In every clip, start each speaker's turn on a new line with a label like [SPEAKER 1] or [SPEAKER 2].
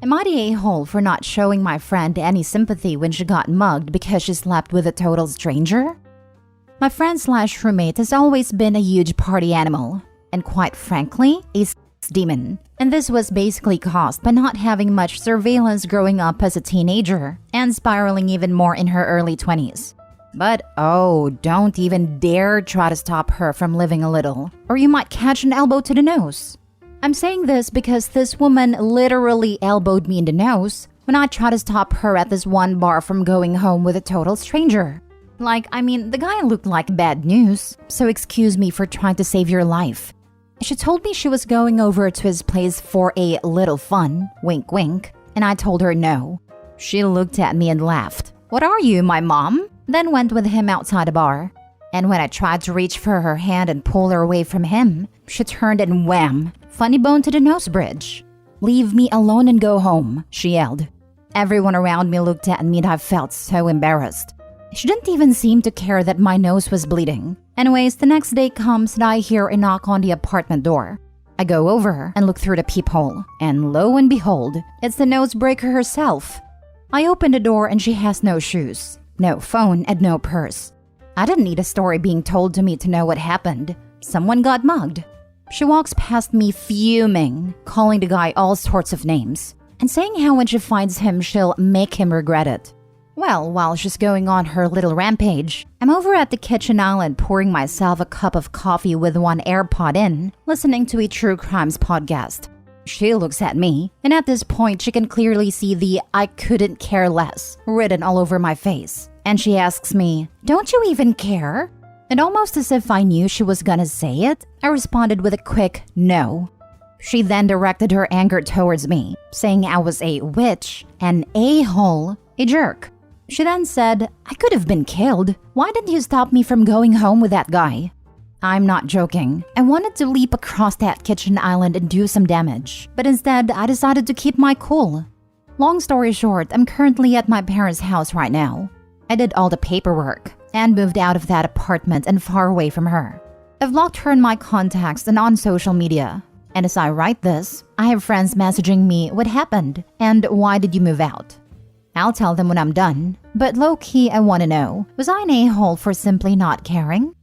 [SPEAKER 1] Am I the a-hole for not showing my friend any sympathy when she got mugged because she slept with a total stranger? My friend/roommate has always been a huge party animal, and quite frankly, a demon. And this was basically caused by not having much surveillance growing up as a teenager and spiraling even more in her early 20s. But oh, don't even dare try to stop her from living a little, or you might catch an elbow to the nose. I'm saying this because this woman literally elbowed me in the nose when I tried to stop her at this one bar from going home with a total stranger. The guy looked like bad news, so excuse me for trying to save your life. She told me she was going over to his place for a little fun, wink wink, and I told her no. She looked at me and laughed. What are you, my mom? Then went with him outside the bar. And when I tried to reach for her hand and pull her away from him, she turned and wham, funny bone to the nose bridge. Leave me alone and go home, she yelled. Everyone around me looked at me and I felt so embarrassed. She didn't even seem to care that my nose was bleeding. Anyways, the next day comes and I hear a knock on the apartment door. I go over and look through the peephole, and lo and behold, it's the nosebreaker herself. I open the door and she has no shoes, no phone, and no purse. I didn't need a story being told to me to know what happened. Someone got mugged. She walks past me fuming, calling the guy all sorts of names, and saying how when she finds him, she'll make him regret it. Well, while she's going on her little rampage, I'm over at the kitchen island pouring myself a cup of coffee with one AirPod in, listening to a true crimes podcast. She looks at me, and at this point she can clearly see the "I couldn't care less" written all over my face. And she asks me, "Don't you even care?" And almost as if I knew she was gonna say it, I responded with a quick no. She then directed her anger towards me, saying I was a witch, an a-hole, a jerk. She then said, "I could have been killed. Why didn't you stop me from going home with that guy?" I'm not joking. I wanted to leap across that kitchen island and do some damage, but instead I decided to keep my cool. Long story short, I'm currently at my parents' house right now. I did all the paperwork and moved out of that apartment and far away from her. I've blocked her in my contacts and on social media. And as I write this, I have friends messaging me what happened and why did you move out? I'll tell them when I'm done, but low-key I want to know, was I an a-hole for simply not caring?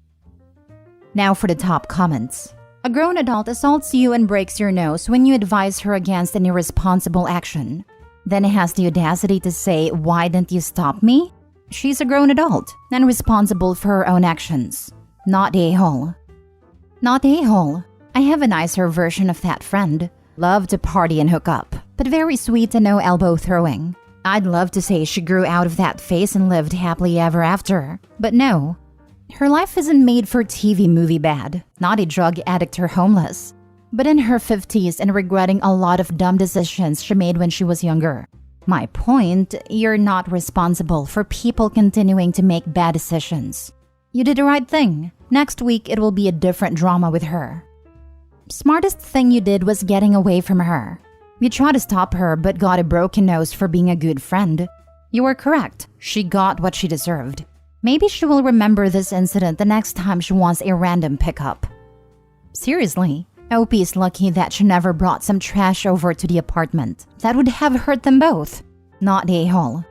[SPEAKER 1] Now for the top comments. A grown adult assaults you and breaks your nose when you advise her against an irresponsible action. Then has the audacity to say, "Why didn't you stop me?" She's a grown adult and responsible for her own actions. Not a-hole. Not a-hole. I have a nicer version of that friend. Love to party and hook up, but very sweet and no elbow throwing. I'd love to say she grew out of that phase and lived happily ever after, but no. Her life isn't made for TV movie bad, not a drug addict or homeless, but in her 50s and regretting a lot of dumb decisions she made when she was younger. My point, you're not responsible for people continuing to make bad decisions. You did the right thing. Next week it will be a different drama with her. Smartest thing you did was getting away from her. You tried to stop her but got a broken nose for being a good friend. You were correct. She got what she deserved. Maybe she will remember this incident the next time she wants a random pickup. Seriously, OP is lucky that she never brought some trash over to the apartment. That would have hurt them both. Not a-hole.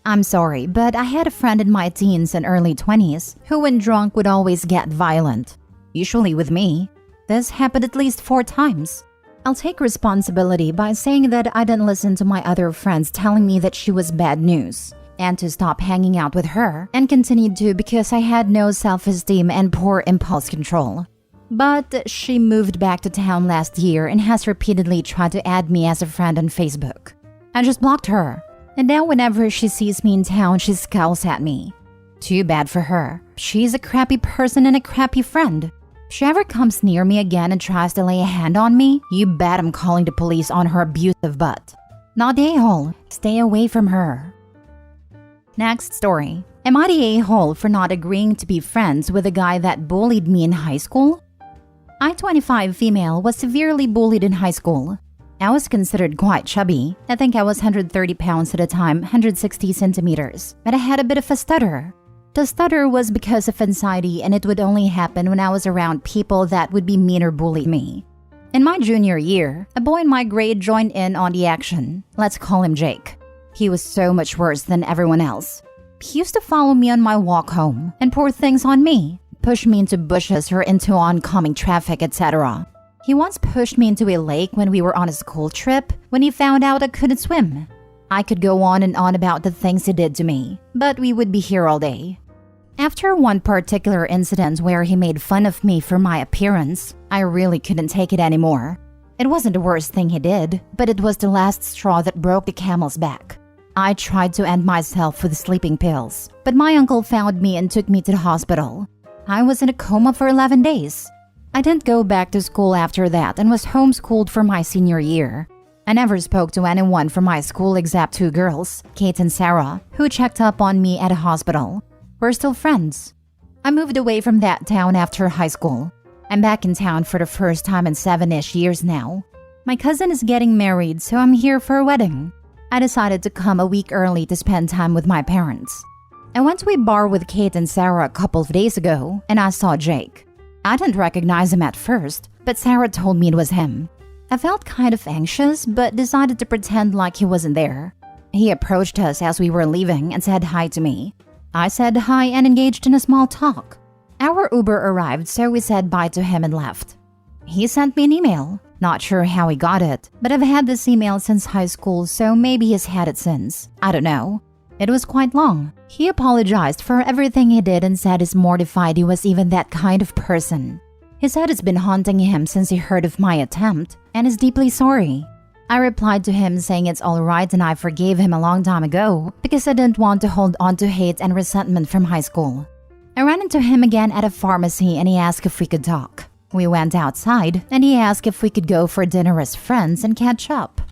[SPEAKER 1] I'm sorry, but I had a friend in my teens and early 20s who when drunk would always get violent. Usually with me. This happened at least 4 times. I'll take responsibility by saying that I didn't listen to my other friends telling me that she was bad news, and to stop hanging out with her, and continued to because I had no self-esteem and poor impulse control. But she moved back to town last year and has repeatedly tried to add me as a friend on Facebook. I just blocked her, and now whenever she sees me in town, she scowls at me. Too bad for her. She's a crappy person and a crappy friend. If she ever comes near me again and tries to lay a hand on me, you bet I'm calling the police on her abusive butt. Not a-hole. Stay away from her. Next story. Am I the a-hole for not agreeing to be friends with a guy that bullied me in high school? I, 25 female, was severely bullied in high school. I was considered quite chubby. I think I was 130 pounds at the time, 160 centimeters, but I had a bit of a stutter. The stutter was because of anxiety and it would only happen when I was around people that would be mean or bully me. In my junior year, a boy in my grade joined in on the action. Let's call him Jake. He was so much worse than everyone else. He used to follow me on my walk home and pour things on me, push me into bushes or into oncoming traffic, etc. He once pushed me into a lake when we were on a school trip when he found out I couldn't swim. I could go on and on about the things he did to me, but we would be here all day. After one particular incident where he made fun of me for my appearance, I really couldn't take it anymore. It wasn't the worst thing he did, but it was the last straw that broke the camel's back. I tried to end myself with sleeping pills, but my uncle found me and took me to the hospital. I was in a coma for 11 days. I didn't go back to school after that and was homeschooled for my senior year. I never spoke to anyone from my school except 2 girls, Kate and Sarah, who checked up on me at a hospital. We're still friends. I moved away from that town after high school. I'm back in town for the first time in 7-ish years now. My cousin is getting married, so I'm here for a wedding. I decided to come a week early to spend time with my parents. I went to a bar with Kate and Sarah a couple of days ago, and I saw Jake. I didn't recognize him at first, but Sarah told me it was him. I felt kind of anxious, but decided to pretend like he wasn't there. He approached us as we were leaving and said hi to me. I said hi and engaged in a small talk. Our Uber arrived, so we said bye to him and left. He sent me an email. Not sure how he got it, but I've had this email since high school, so maybe he's had it since. I don't know. It was quite long. He apologized for everything he did and said he's mortified he was even that kind of person. He said it's been haunting him since he heard of my attempt and is deeply sorry. I replied to him saying it's alright and I forgave him a long time ago because I didn't want to hold on to hate and resentment from high school. I ran into him again at a pharmacy and he asked if we could talk. We went outside and he asked if we could go for dinner as friends and catch up.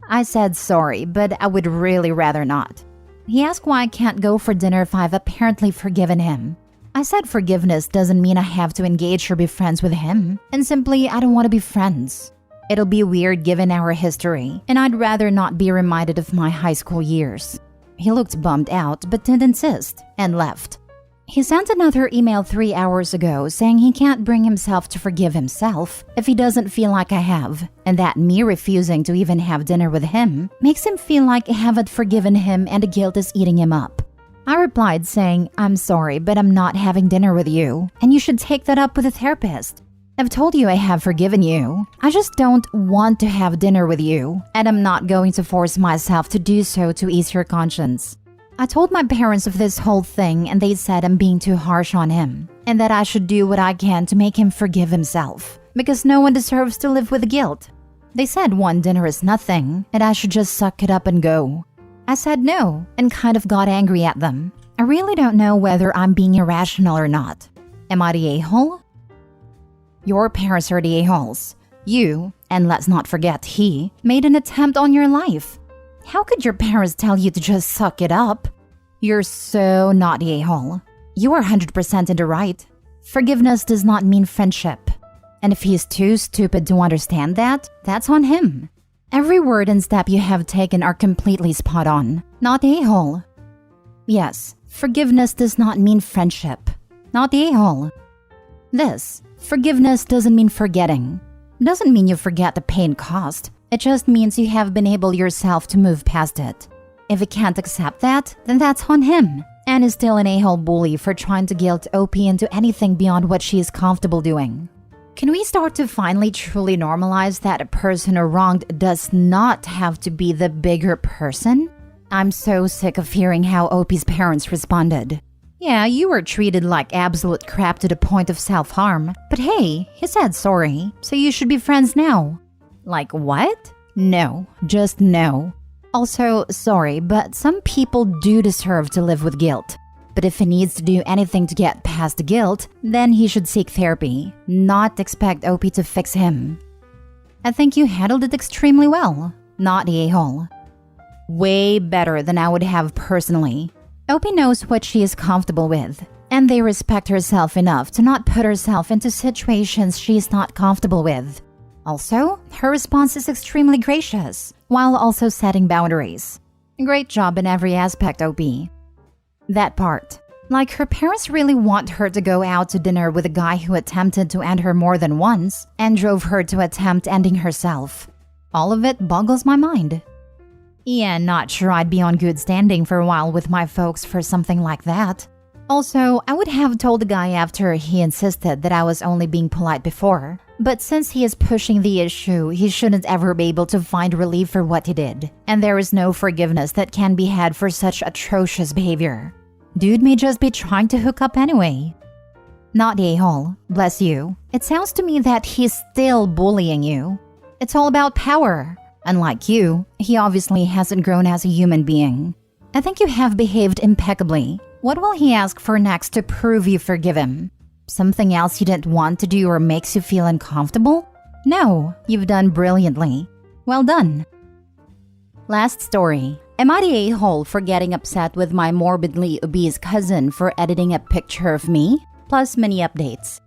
[SPEAKER 1] I said sorry, but I would really rather not. He asked why I can't go for dinner if I've apparently forgiven him. I said forgiveness doesn't mean I have to engage or be friends with him, and simply I don't want to be friends. It'll be weird given our history, and I'd rather not be reminded of my high school years. He looked bummed out but didn't insist, and left. He sent another email 3 hours ago saying he can't bring himself to forgive himself if he doesn't feel like I have, and that me refusing to even have dinner with him makes him feel like I haven't forgiven him and the guilt is eating him up. I replied saying, I'm sorry, but I'm not having dinner with you, and you should take that up with a therapist. I've told you I have forgiven you. I just don't want to have dinner with you, and I'm not going to force myself to do so to ease your conscience. I told my parents of this whole thing and they said I'm being too harsh on him, and that I should do what I can to make him forgive himself, because no one deserves to live with guilt. They said one dinner is nothing, and I should just suck it up and go. I said no, and kind of got angry at them. I really don't know whether I'm being irrational or not. Am I the a-hole? Your parents are the a-holes. You, and let's not forget he, made an attempt on your life. How could your parents tell you to just suck it up? You're so not the a-hole. You are 100% in the right. Forgiveness does not mean friendship. And if he's too stupid to understand that, that's on him. Every word and step you have taken are completely spot on, not the a-hole. Yes, forgiveness does not mean friendship, not the a-hole. This, forgiveness doesn't mean forgetting. Doesn't mean you forget the pain caused. It just means you have been able yourself to move past it. If he can't accept that, then that's on him, and is still an a-hole bully for trying to guilt OP into anything beyond what she is comfortable doing. Can we start to finally truly normalize that a person who wronged does not have to be the bigger person? I'm so sick of hearing how OP's parents responded. Yeah, you were treated like absolute crap to the point of self-harm, but hey, he said sorry, so you should be friends now. Like what? No, just no. Also, sorry, but some people do deserve to live with guilt. But if he needs to do anything to get past the guilt, then he should seek therapy, not expect OP to fix him. I think you handled it extremely well, not the a-hole. Way better than I would have personally. OP knows what she is comfortable with, and they respect herself enough to not put herself into situations she is not comfortable with. Also, her response is extremely gracious, while also setting boundaries. Great job in every aspect, OP. That part. Like her parents really want her to go out to dinner with a guy who attempted to end her more than once and drove her to attempt ending herself. All of it boggles my mind. Yeah, not sure I'd be on good standing for a while with my folks for something like that. Also, I would have told the guy after he insisted that I was only being polite before. But since he is pushing the issue, he shouldn't ever be able to find relief for what he did. And there is no forgiveness that can be had for such atrocious behavior. Dude may just be trying to hook up anyway. Not the a-hole, bless you. It sounds to me that he's still bullying you. It's all about power. Unlike you, he obviously hasn't grown as a human being. I think you have behaved impeccably. What will he ask for next to prove you forgive him? Something else you didn't want to do or makes you feel uncomfortable? No, you've done brilliantly. Well done. Last story. Am I the a-hole for getting upset with my morbidly obese cousin for editing a picture of me? Plus many updates.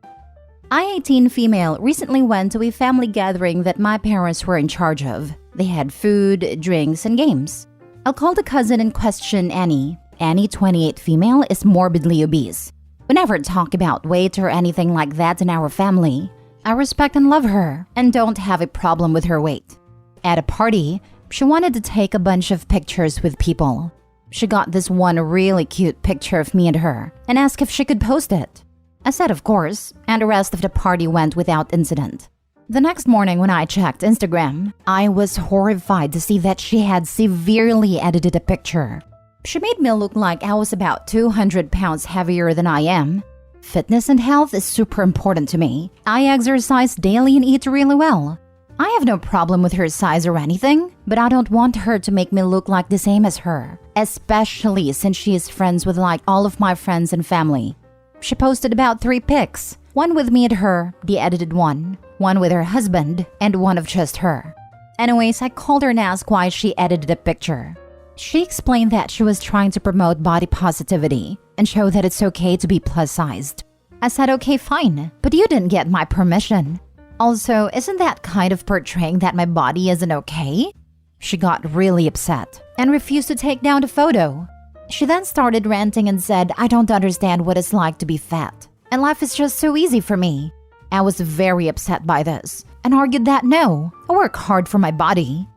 [SPEAKER 1] I, 18 female, recently went to a family gathering that my parents were in charge of. They had food, drinks, and games. I'll call the cousin in question Annie. Annie, 28 female, is morbidly obese. We never talk about weight or anything like that in our family. I respect and love her and don't have a problem with her weight. At a party, she wanted to take a bunch of pictures with people. She got this one really cute picture of me and her and asked if she could post it. I said of course, and the rest of the party went without incident. The next morning when I checked Instagram, I was horrified to see that she had severely edited a picture. She made me look like I was about 200 pounds heavier than I am. Fitness and health is super important to me. I exercise daily and eat really well. I have no problem with her size or anything, but I don't want her to make me look like the same as her, especially since she is friends with like all of my friends and family. She posted about 3 pics, one with me and her, the edited one with her husband, and one of just her. Anyways, I called her and asked why she edited a picture. She explained that she was trying to promote body positivity and show that it's okay to be plus-sized. I said, okay, fine, but you didn't get my permission. Also, isn't that kind of portraying that my body isn't okay? She got really upset and refused to take down the photo. She then started ranting and said, I don't understand what it's like to be fat, and life is just so easy for me. I was very upset by this and argued that no, I work hard for my body.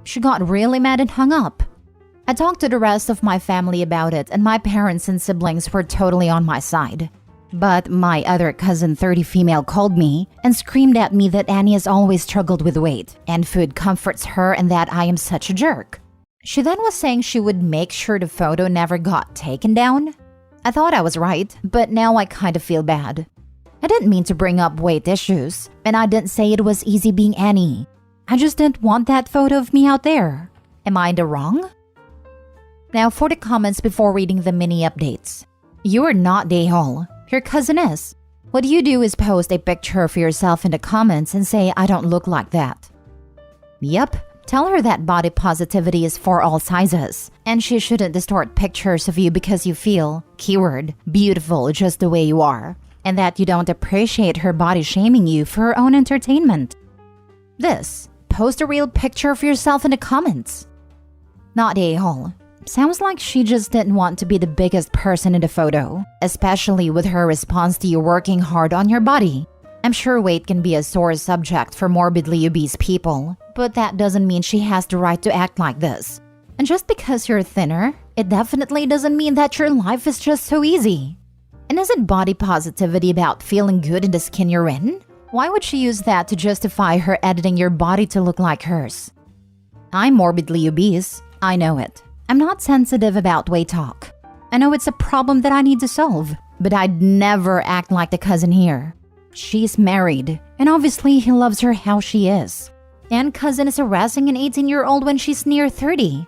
[SPEAKER 1] She got really mad and hung up. I talked to the rest of my family about it and my parents and siblings were totally on my side. But my other cousin 30 female called me and screamed at me that Annie has always struggled with weight and food comforts her and that I am such a jerk. She then was saying she would make sure the photo never got taken down. I thought I was right, but now I kind of feel bad. I didn't mean to bring up weight issues, and I didn't say it was easy being Annie. I just didn't want that photo of me out there. Am I in the wrong? Now for the comments before reading the mini updates. You are not the a-hole. Your cousin is. What you do is post a picture of yourself in the comments and say, I don't look like that. Yep, tell her that body positivity is for all sizes, and she shouldn't distort pictures of you because you feel, keyword, beautiful just the way you are, and that you don't appreciate her body shaming you for her own entertainment. This, post a real picture of yourself in the comments. Not the a-hole. Sounds like she just didn't want to be the biggest person in the photo, especially with her response to you working hard on your body. I'm sure weight can be a sore subject for morbidly obese people, but that doesn't mean she has the right to act like this. And just because you're thinner, it definitely doesn't mean that your life is just so easy. And isn't body positivity about feeling good in the skin you're in? Why would she use that to justify her editing your body to look like hers? I'm morbidly obese. I know it. I'm not sensitive about weight talk. I know it's a problem that I need to solve, but I'd never act like the cousin here. She's married, and obviously he loves her how she is. And cousin is harassing an 18-year-old when she's near 30.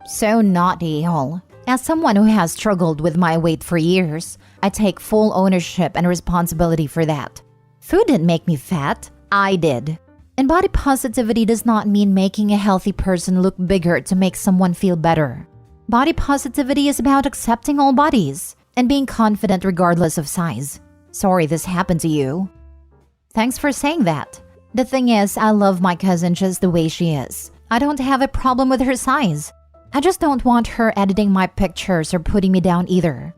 [SPEAKER 1] So not the a-hole. As someone who has struggled with my weight for years, I take full ownership and responsibility for that. Food didn't make me fat, I did. And body positivity does not mean making a healthy person look bigger to make someone feel better. Body positivity is about accepting all bodies and being confident regardless of size. Sorry this happened to you. Thanks for saying that. The thing is, I love my cousin just the way she is. I don't have a problem with her size. I just don't want her editing my pictures or putting me down either.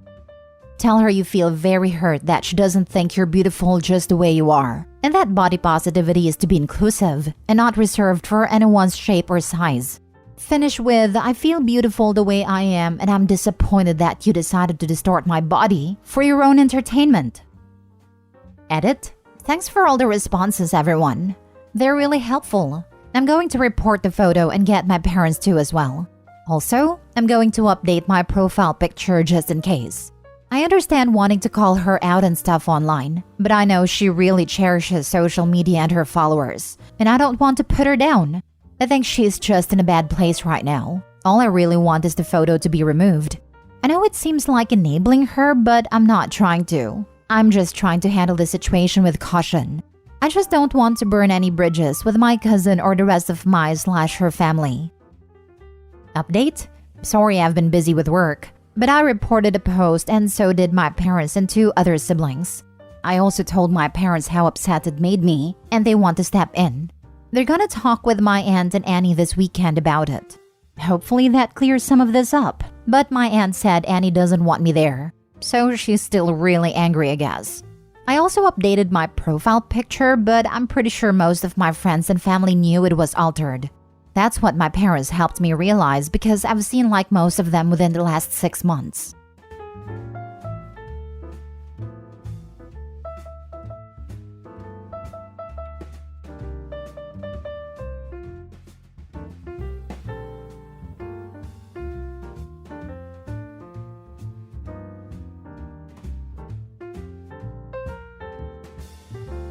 [SPEAKER 1] Tell her you feel very hurt that she doesn't think you're beautiful just the way you are, and that body positivity is to be inclusive and not reserved for anyone's shape or size. Finish with, I feel beautiful the way I am and I'm disappointed that you decided to distort my body for your own entertainment. Edit. Thanks for all the responses, everyone. They're really helpful. I'm going to report the photo and get my parents too as well. Also, I'm going to update my profile picture just in case. I understand wanting to call her out and stuff online, but I know she really cherishes social media and her followers, and I don't want to put her down. I think she's just in a bad place right now. All I really want is the photo to be removed. I know it seems like enabling her, but I'm not trying to. I'm just trying to handle the situation with caution. I just don't want to burn any bridges with my cousin or the rest of my/her family. Update? Sorry I've been busy with work, but I reported a post and so did my parents and 2 other siblings. I also told my parents how upset it made me and they want to step in. They're gonna talk with my aunt and Annie this weekend about it. Hopefully that clears some of this up, but my aunt said Annie doesn't want me there, so she's still really angry, I guess. I also updated my profile picture, but I'm pretty sure most of my friends and family knew it was altered. That's what my parents helped me realize because I've seen like most of them within the last 6 months.